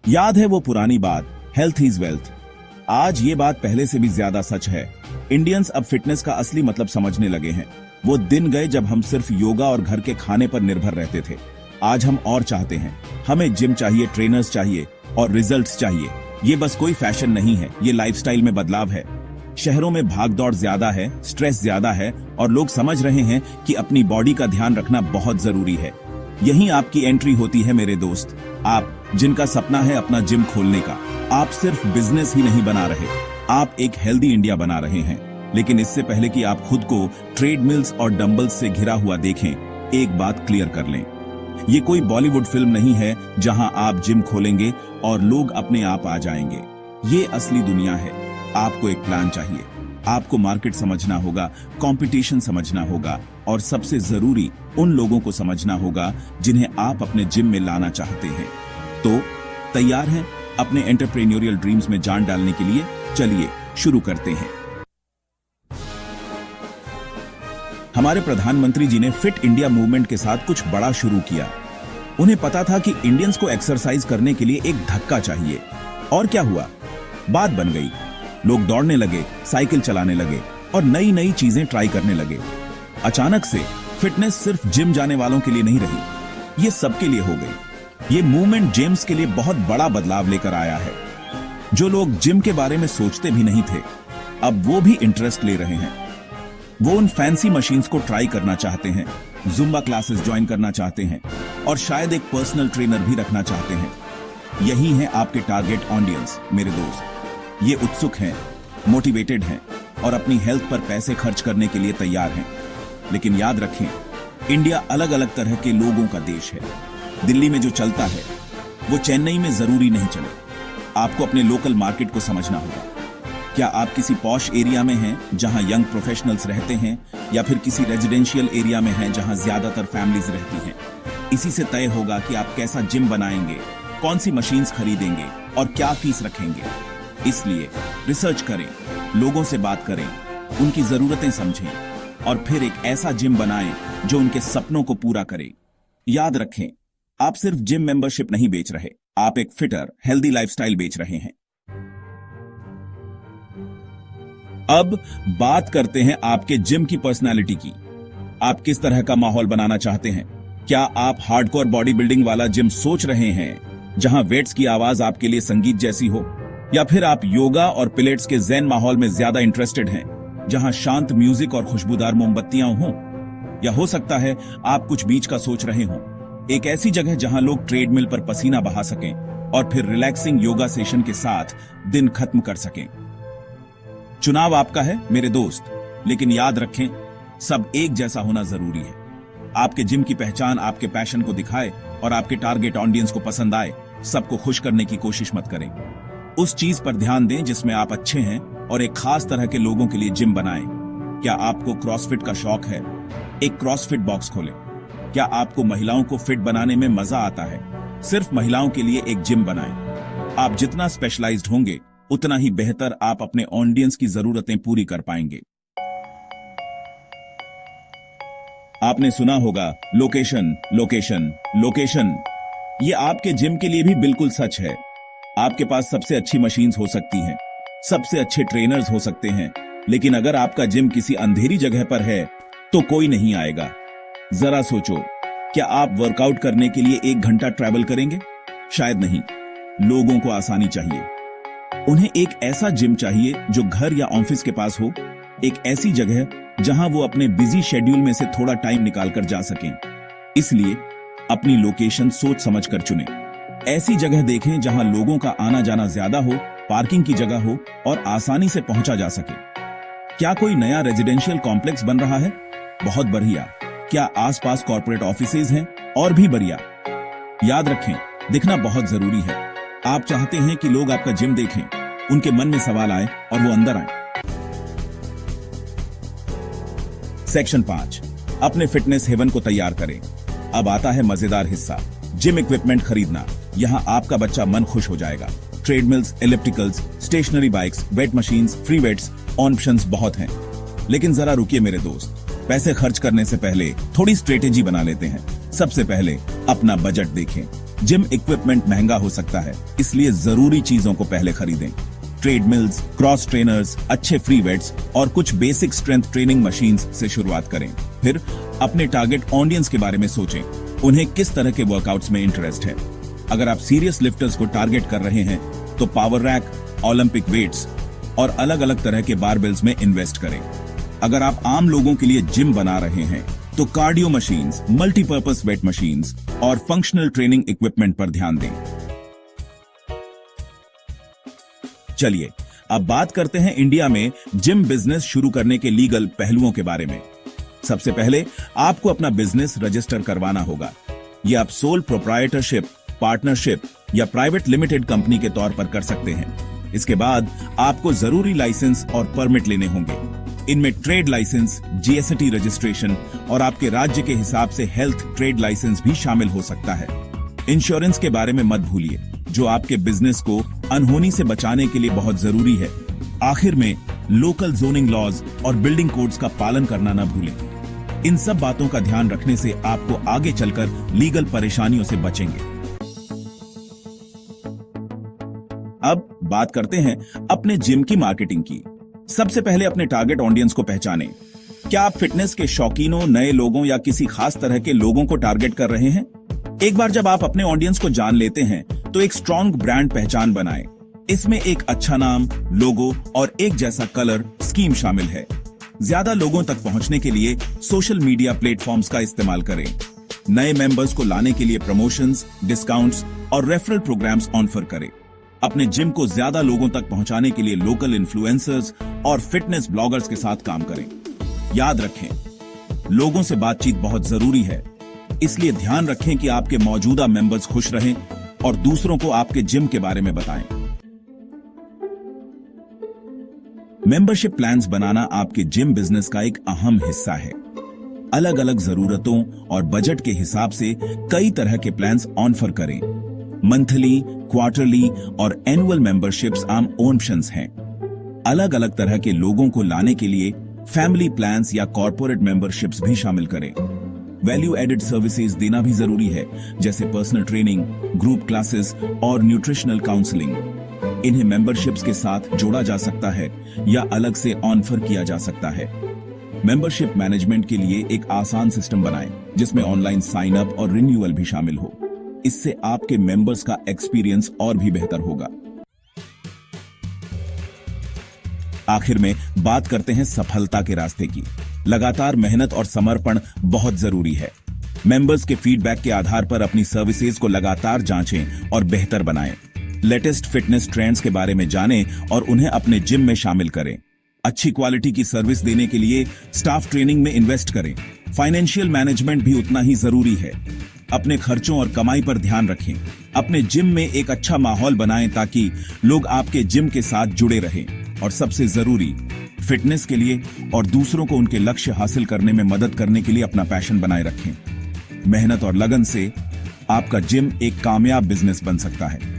याद है वो पुरानी बात, हेल्थ इज वेल्थ। आज ये बात पहले से भी ज्यादा सच है। इंडियंस अब फिटनेस का असली मतलब समझने लगे हैं। वो दिन गए जब हम सिर्फ योगा और घर के खाने पर निर्भर रहते थे। आज हम और चाहते हैं। हमें जिम चाहिए, ट्रेनर्स चाहिए और रिजल्ट्स चाहिए। ये बस कोई फैशन नहीं है, ये लाइफस्टाइल में बदलाव है। शहरों में भागदौड़ ज्यादा है, स्ट्रेस ज्यादा है और लोग समझ रहे हैं कि अपनी बॉडी का ध्यान रखना बहुत जरूरी है। यहीं आपकी एंट्री होती है मेरे दोस्त। आप जिनका सपना है अपना जिम खोलने का, आप सिर्फ बिजनेस ही नहीं बना रहे, आप एक हेल्दी इंडिया बना रहे हैं। लेकिन इससे पहले कि आप खुद को ट्रेडमिल्स और डंबल्स से घिरा हुआ देखें, एक बात क्लियर कर लें। ये कोई बॉलीवुड फिल्म नहीं है जहां आप जिम खोलेंगे और लोग अपने आप आ जाएंगे। ये असली दुनिया है। आपको एक प्लान चाहिए, आपको मार्केट समझना होगा, कंपटीशन समझना होगा और सबसे जरूरी उन लोगों को समझना होगा जिन्हें आप अपने जिम में लाना चाहते हैं। तो तैयार हैं अपने एंटरप्रेन्योरियल ड्रीम्स में जान डालने के लिए? चलिए शुरू करते हैं। हमारे प्रधानमंत्री जी ने फिट इंडिया मूवमेंट के साथ कुछ बड़ा शुरू किया। उन्हें पता था कि इंडियंस को एक्सरसाइज करने के लिए एक धक्का चाहिए। और क्या हुआ? बात बन गई। लोग दौड़ने लगे, साइकिल चलाने लगे और नई नई चीजें ट्राई करने लगे। अचानक से फिटनेस सिर्फ जिम जाने वालों के लिए नहीं रही, ये सबके लिए हो गई। ये मूवमेंट जेम्स के लिए बहुत बड़ा बदलाव लेकर आया है। जो लोग जिम के बारे में सोचते भी नहीं थे, अब वो भी इंटरेस्ट ले रहे हैं। वो उन फैंसी मशीन्स को ट्राई करना चाहते हैं, जुम्बा क्लासेस ज्वाइन करना चाहते हैं और शायद एक पर्सनल ट्रेनर भी रखना चाहते हैं। यही है आपके टारगेट ऑडियंस मेरे दोस्त। ये उत्सुक हैं, मोटिवेटेड हैं और अपनी हेल्थ पर पैसे खर्च करने के लिए तैयार हैं। लेकिन याद रखें, इंडिया अलग अलग तरह के लोगों का देश है। दिल्ली में जो चलता है वो चेन्नई में जरूरी नहीं चले। आपको अपने लोकल मार्केट को समझना होगा। क्या आप किसी पॉश एरिया में हैं जहां यंग प्रोफेशनल्स रहते हैं, या फिर किसी रेजिडेंशियल एरिया में हैं जहां ज्यादातर फैमिलीज रहती हैं? इसी से तय होगा कि आप कैसा जिम बनाएंगे, कौन सी मशीन्स खरीदेंगे और क्या फीस रखेंगे। इसलिए रिसर्च करें, लोगों से बात करें, उनकी जरूरतें समझें और फिर एक ऐसा जिम बनाएं जो उनके सपनों को पूरा करे। याद रखें, आप सिर्फ जिम मेंबरशिप नहीं बेच रहे, आप एक फिटर, हेल्दी लाइफस्टाइल बेच रहे हैं। अब बात करते हैं आपके जिम की पर्सनालिटी की। आप किस तरह का माहौल बनाना चाहते हैं? क्या आप हार्डकोर बॉडी बिल्डिंग वाला जिम सोच रहे हैं जहां वेट्स की आवाज आपके लिए संगीत जैसी हो, या फिर आप योगा और पिलेट्स के ज़ेन माहौल में ज्यादा इंटरेस्टेड हैं जहां शांत म्यूजिक और खुशबूदार मोमबत्तियां हों? या हो सकता है आप कुछ बीच का सोच रहे हों, एक ऐसी जगह जहां लोग ट्रेडमिल पर पसीना बहा सकें और फिर रिलैक्सिंग योगा सेशन के साथ दिन खत्म कर सकें। चुनाव आपका है मेरे दोस्त, लेकिन याद रखें, सब एक जैसा होना जरूरी है। आपके जिम की पहचान आपके पैशन को दिखाए और आपके टारगेट ऑडियंस को पसंद आए। सबको खुश करने की कोशिश मत करें। उस चीज पर ध्यान दें जिसमें आप अच्छे हैं और एक खास तरह के लोगों के लिए जिम बनाएं। क्या आपको क्रॉसफिट का शौक है? एक क्रॉसफिट बॉक्स खोलें। क्या आपको महिलाओं को फिट बनाने में मजा आता है? सिर्फ महिलाओं के लिए एक जिम बनाएं। आप जितना स्पेशलाइज्ड होंगे उतना ही बेहतर आप अपने ऑडियंस की जरूरतें पूरी कर पाएंगे। आपने सुना होगा लोकेशन लोकेशन लोकेशन। ये आपके जिम के लिए भी बिल्कुल सच है। आपके पास सबसे अच्छी मशीन्स हो सकती हैं, सबसे अच्छे ट्रेनर्स हो सकते हैं, लेकिन अगर आपका जिम किसी अंधेरी जगह पर है तो कोई नहीं आएगा। जरा सोचो, क्या आप वर्कआउट करने के लिए 1 घंटा ट्रैवल करेंगे? शायद नहीं। लोगों को आसानी चाहिए। उन्हें एक ऐसा जिम चाहिए जो घर या ऑफिस के पास हो, एक ऐसी जगह जहां वो अपने बिजी शेड्यूल में से थोड़ा टाइम निकालकर जा सकें। इसलिए अपनी लोकेशन सोच समझकर चुनें। ऐसी जगह देखें जहां लोगों का आना जाना ज्यादा हो, पार्किंग की जगह हो और आसानी से पहुंचा जा सके। क्या कोई नया रेजिडेंशियल कॉम्प्लेक्स बन रहा है? बहुत बढ़िया। क्या आसपास कॉर्पोरेट ऑफिसेज हैं? और भी बढ़िया। याद रखें, दिखना बहुत जरूरी है। आप चाहते हैं कि लोग आपका जिम देखें, उनके मन में सवाल आए और वो अंदर आए। सेक्शन 5, अपने फिटनेस हेवन को तैयार करें। अब आता है मजेदार हिस्सा, जिम इक्विपमेंट खरीदना। यहाँ आपका बच्चा मन खुश हो जाएगा। Treadmills, electricals, stationery bikes, weight machines, free weights, options बहुत हैं। लेकिन जरा रुकिए मेरे दोस्त, पैसे खर्च करने से पहले थोड़ी स्ट्रेटेजी बना लेते हैं। सबसे पहले अपना बजट देखें। जिम इक्विपमेंट महंगा हो सकता है, इसलिए जरूरी चीजों को पहले खरीदें। ट्रेडमिल्स, क्रॉस ट्रेनर्स, अच्छे फ्री वेट्स और कुछ बेसिक स्ट्रेंथ ट्रेनिंग मशीन्स से शुरुआत करें। फिर अपने टारगेट ऑडियंस के बारे में सोचें, उन्हें किस तरह के वर्कआउट्स में इंटरेस्ट है। अगर आप सीरियस लिफ्टर्स को टारगेट कर रहे हैं तो पावर रैक, ओलंपिक वेट्स और अलग अलग तरह के बारबेल्स में इन्वेस्ट करें। अगर आप आम लोगों के लिए जिम बना रहे हैं तो cardio machines, multipurpose weight machines और फंक्शनल ट्रेनिंग इक्विपमेंट पर ध्यान दें। चलिए अब बात करते हैं इंडिया में जिम बिजनेस शुरू करने के लीगल पहलुओं के बारे में। सबसे पहले आपको अपना बिजनेस रजिस्टर करवाना होगा। यह आप सोल प्रोप्राइटरशिप, पार्टनरशिप या प्राइवेट लिमिटेड कंपनी के तौर पर कर सकते हैं। इसके बाद आपको जरूरी लाइसेंस और परमिट लेने होंगे। इनमें ट्रेड लाइसेंस, जीएसटी रजिस्ट्रेशन और आपके राज्य के हिसाब से हेल्थ ट्रेड लाइसेंस भी शामिल हो सकता है। इंश्योरेंस के बारे में मत भूलिए, जो आपके बिजनेस को अनहोनी से बचाने के लिए बहुत जरूरी है। आखिर में लोकल जोनिंग लॉज और बिल्डिंग कोड्स का पालन करना न भूलें। इन सब बातों का ध्यान रखने से आपको आगे चलकर लीगल परेशानियों से बचेंगे। अब बात करते हैं अपने जिम की मार्केटिंग की। सबसे पहले अपने टारगेट ऑडियंस को पहचानें। क्या आप फिटनेस के शौकीनों, नए लोगों या किसी खास तरह के लोगों को टारगेट कर रहे हैं? एक बार जब आप अपने ऑडियंस को जान लेते हैं तो एक स्ट्रॉन्ग ब्रांड पहचान बनाएं। इसमें एक अच्छा नाम, लोगो और एक जैसा कलर स्कीम शामिल है। ज्यादा लोगों तक पहुंचने के लिए सोशल मीडिया प्लेटफॉर्म्स का इस्तेमाल करें। नए मेंबर्स को लाने के लिए प्रमोशंस, डिस्काउंट्स और रेफरल प्रोग्राम्स ऑफर करें। अपने जिम को ज्यादा लोगों तक पहुंचाने के लिए लोकल इन्फ्लुएंसर्स और फिटनेस ब्लॉगर्स के साथ काम करें। याद रखें, लोगों से बातचीत बहुत जरूरी है, इसलिए ध्यान रखें कि आपके मौजूदा मेंबर्स खुश रहें और दूसरों को आपके जिम के बारे में बताएं। मेंबरशिप प्लान्स बनाना आपके जिम बिजनेस का एक अहम हिस्सा है। अलग अलग जरूरतों और बजट के हिसाब से कई तरह के प्लान्स ऑफर करें। मंथली, क्वार्टरली और एनुअल मेंबरशिप्स आम ऑप्शंस हैं। अलग अलग तरह के लोगों को लाने के लिए फैमिली प्लान्स या कॉर्पोरेट मेंबरशिप्स भी शामिल करें। वैल्यू एडेड सर्विसेज देना भी जरूरी है, जैसे पर्सनल ट्रेनिंग, ग्रुप क्लासेस और न्यूट्रिशनल काउंसलिंग। इन्हें मेंबरशिप्स के साथ जोड़ा जा सकता है या अलग से ऑफर किया जा सकता है। मेंबरशिप मैनेजमेंट के लिए एक आसान सिस्टम बनाएं, जिसमें ऑनलाइन साइन अप और रिन्यूअल भी शामिल हो। इससे आपके मेंबर्स का एक्सपीरियंस और भी बेहतर होगा। आखिर में बात करते हैं सफलता के रास्ते की। लगातार मेहनत और समर्पण बहुत जरूरी है। मेंबर्स के फीडबैक के आधार पर अपनी सर्विसेज को लगातार जांचें और बेहतर बनाएं। लेटेस्ट फिटनेस ट्रेंड्स के बारे में जानें और उन्हें अपने जिम में शामिल करें। अच्छी क्वालिटी की सर्विस देने के लिए स्टाफ ट्रेनिंग में इन्वेस्ट करें। फाइनेंशियल मैनेजमेंट भी उतना ही जरूरी है। अपने खर्चों और कमाई पर ध्यान रखें। अपने जिम में एक अच्छा माहौल बनाएं ताकि लोग आपके जिम के साथ जुड़े रहें। और सबसे जरूरी, फिटनेस के लिए और दूसरों को उनके लक्ष्य हासिल करने में मदद करने के लिए अपना पैशन बनाए रखें। मेहनत और लगन से आपका जिम एक कामयाब बिजनेस बन सकता है।